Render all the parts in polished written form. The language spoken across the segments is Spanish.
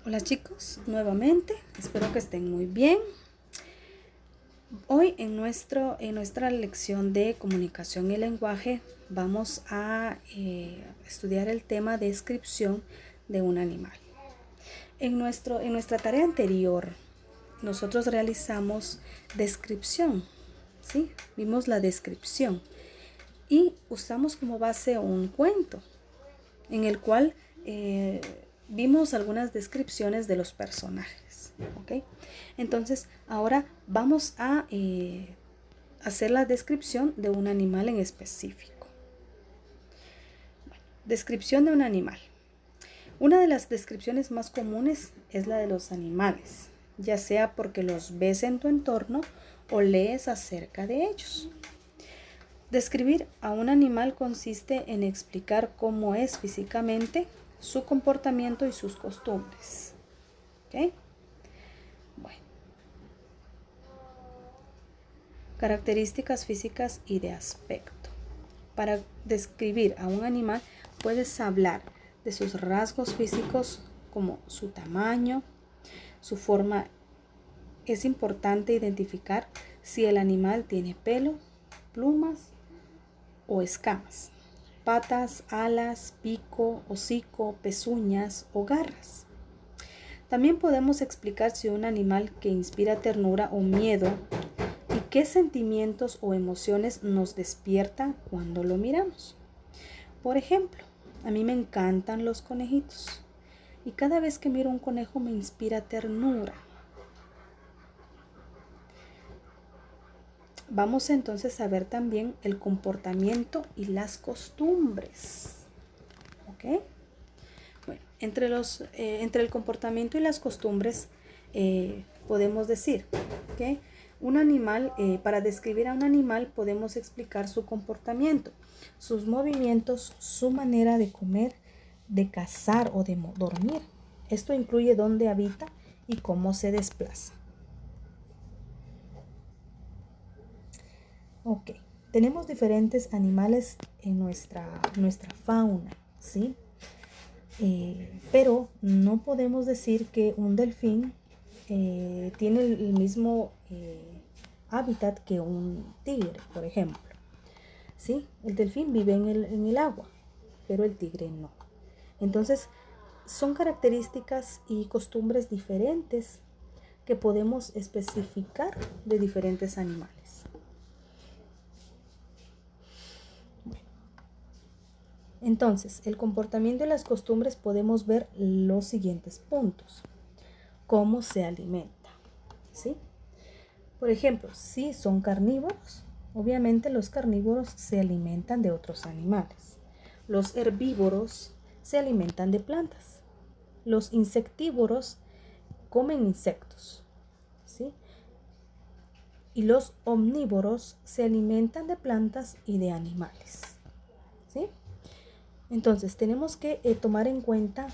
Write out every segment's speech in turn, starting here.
Hola chicos, nuevamente, espero que estén muy bien. Hoy en nuestra lección de comunicación y lenguaje vamos a estudiar el tema descripción de un animal. En nuestra tarea anterior, nosotros realizamos descripción, ¿sí? Vimos la descripción y usamos como base un cuento en el cual vimos algunas descripciones de los personajes, ¿ok? Entonces, ahora vamos a hacer la descripción de un animal en específico. Bueno, descripción de un animal. Una de las descripciones más comunes es la de los animales, ya sea porque los ves en tu entorno o lees acerca de ellos. Describir a un animal consiste en explicar cómo es físicamente, su comportamiento y sus costumbres. ¿Ok? Bueno. Características físicas y de aspecto. Para describir a un animal puedes hablar de sus rasgos físicos como su tamaño, su forma. Es importante identificar si el animal tiene pelo, plumas o escamas, patas, alas, pico, hocico, pezuñas o garras. También podemos explicar si un animal que inspira ternura o miedo y qué sentimientos o emociones nos despierta cuando lo miramos. Por ejemplo, a mí me encantan los conejitos y cada vez que miro un conejo me inspira ternura. Vamos entonces a ver también el comportamiento y las costumbres. ¿Ok? Bueno, entre el comportamiento y las costumbres podemos decir que un animal, para describir a un animal podemos explicar su comportamiento, sus movimientos, su manera de comer, de cazar o de dormir. Esto incluye dónde habita y cómo se desplaza. Ok, tenemos diferentes animales en nuestra fauna, ¿sí? Pero no podemos decir que un delfín tiene el mismo hábitat que un tigre, por ejemplo. ¿Sí? El delfín vive en el agua, pero el tigre no. Entonces, son características y costumbres diferentes que podemos especificar de diferentes animales. Entonces, el comportamiento y las costumbres podemos ver los siguientes puntos. Cómo se alimenta, ¿sí? Por ejemplo, si son carnívoros, obviamente los carnívoros se alimentan de otros animales. Los herbívoros se alimentan de plantas. Los insectívoros comen insectos, ¿sí? Y los omnívoros se alimentan de plantas y de animales, ¿sí? Entonces, tenemos que tomar en cuenta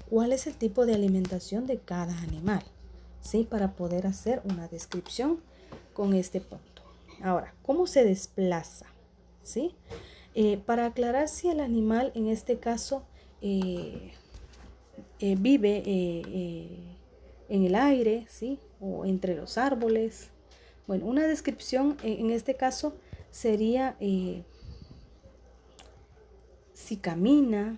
cuál es el tipo de alimentación de cada animal, ¿sí? Para poder hacer una descripción con este punto. Ahora, ¿cómo se desplaza? ¿Sí? Para aclarar si el animal en este caso vive en el aire, ¿sí? O entre los árboles. Bueno, una descripción en este caso sería si camina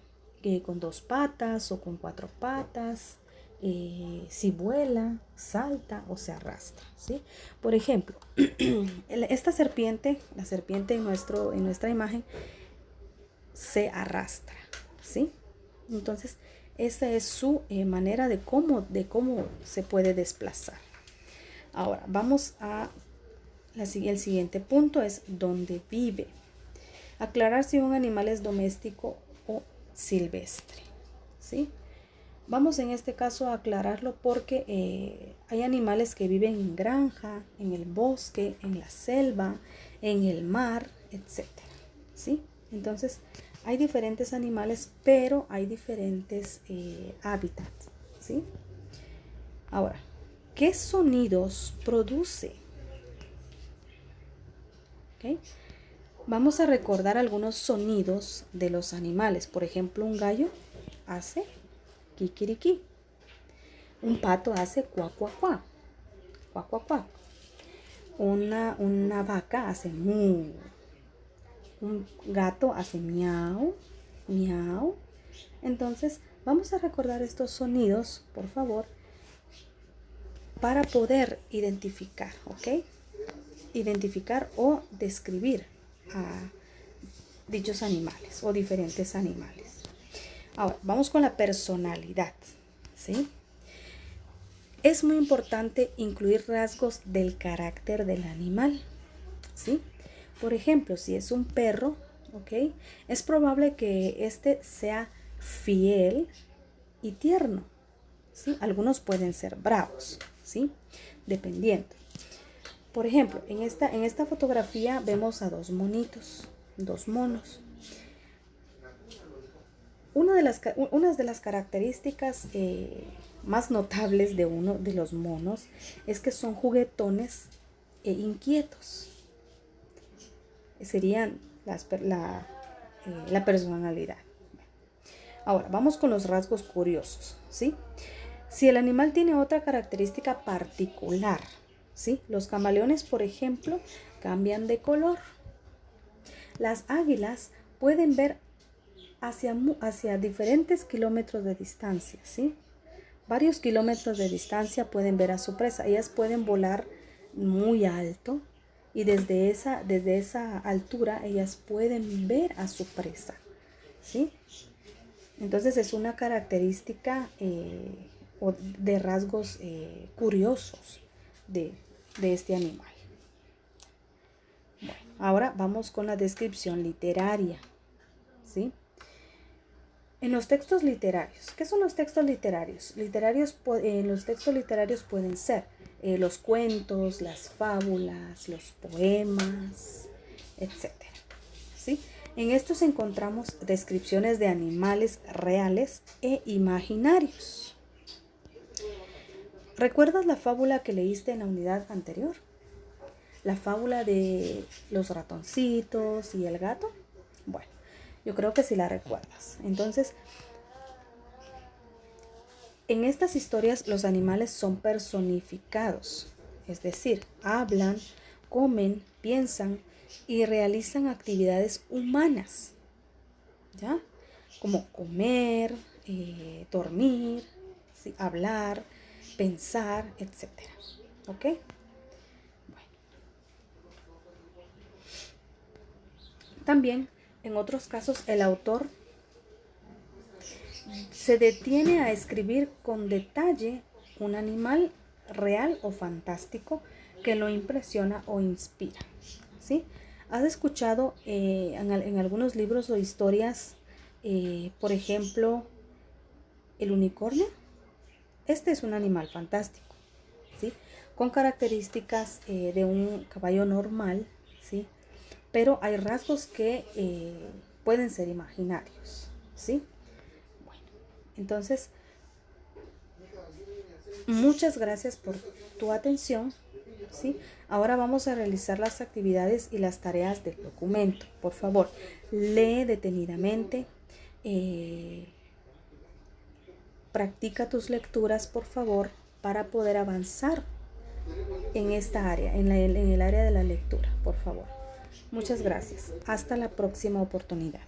con 2 patas o con 4 patas, si vuela, salta o se arrastra, ¿sí? Por ejemplo, esta serpiente, la serpiente en nuestra imagen, se arrastra, ¿sí? Entonces, esa es su manera de cómo se puede desplazar. Ahora, vamos a el siguiente punto, es dónde vive. Aclarar si un animal es doméstico o silvestre, ¿sí? Vamos en este caso a aclararlo porque hay animales que viven en granja, en el bosque, en la selva, en el mar, etc. ¿Sí? Entonces, hay diferentes animales, pero hay diferentes hábitats, ¿sí? Ahora, ¿qué sonidos produce? ¿Ok? Vamos a recordar algunos sonidos de los animales. Por ejemplo, un gallo hace kikiriki. Un pato hace cuac, cuac, cuac. Cuac, cuac, cuac. Una vaca hace mu. Un gato hace miau, miau. Entonces, vamos a recordar estos sonidos, por favor, para poder identificar, ¿ok? Identificar o describir a dichos animales o diferentes animales. Ahora, vamos con la personalidad, ¿sí? Es muy importante incluir rasgos del carácter del animal, ¿sí? Por ejemplo, si es un perro, ¿ok? Es probable que este sea fiel y tierno, ¿sí? Algunos pueden ser bravos, ¿sí? Dependiendo. Por ejemplo, en esta fotografía vemos a dos monitos, dos monos. Una de las características más notables de uno de los monos es que son juguetones e inquietos. Serían la personalidad. Ahora, vamos con los rasgos curiosos, ¿sí? Si el animal tiene otra característica particular, ¿sí? Los camaleones, por ejemplo, cambian de color. Las águilas pueden ver hacia diferentes kilómetros de distancia, ¿sí? Varios kilómetros de distancia pueden ver a su presa. Ellas pueden volar muy alto y desde esa altura ellas pueden ver a su presa, ¿sí? Entonces es una característica de rasgos curiosos de este animal. Bueno, ahora vamos con la descripción literaria, ¿sí? En los textos literarios, ¿qué son los textos literarios? En los textos literarios pueden ser los cuentos, las fábulas, los poemas, etc. ¿Sí? En estos encontramos descripciones de animales reales e imaginarios. ¿Recuerdas la fábula que leíste en la unidad anterior? La fábula de los ratoncitos y el gato. Bueno, yo creo que sí la recuerdas. Entonces, en estas historias los animales son personificados, es decir, hablan, comen, piensan y realizan actividades humanas, ¿ya? Como comer, dormir, ¿sí? Hablar, pensar, etc. ¿Ok? Bueno. También, en otros casos, el autor se detiene a escribir con detalle un animal real o fantástico que lo impresiona o inspira, ¿sí? ¿Has escuchado en algunos libros o historias, por ejemplo, el unicornio? Este es un animal fantástico, ¿sí? Con características de un caballo normal, ¿sí? Pero hay rasgos que pueden ser imaginarios, ¿sí? Bueno, entonces, muchas gracias por tu atención, ¿sí? Ahora vamos a realizar las actividades y las tareas del documento. Por favor, lee detenidamente, practica tus lecturas, por favor, para poder avanzar en esta área, en el área de la lectura, por favor. Muchas gracias. Hasta la próxima oportunidad.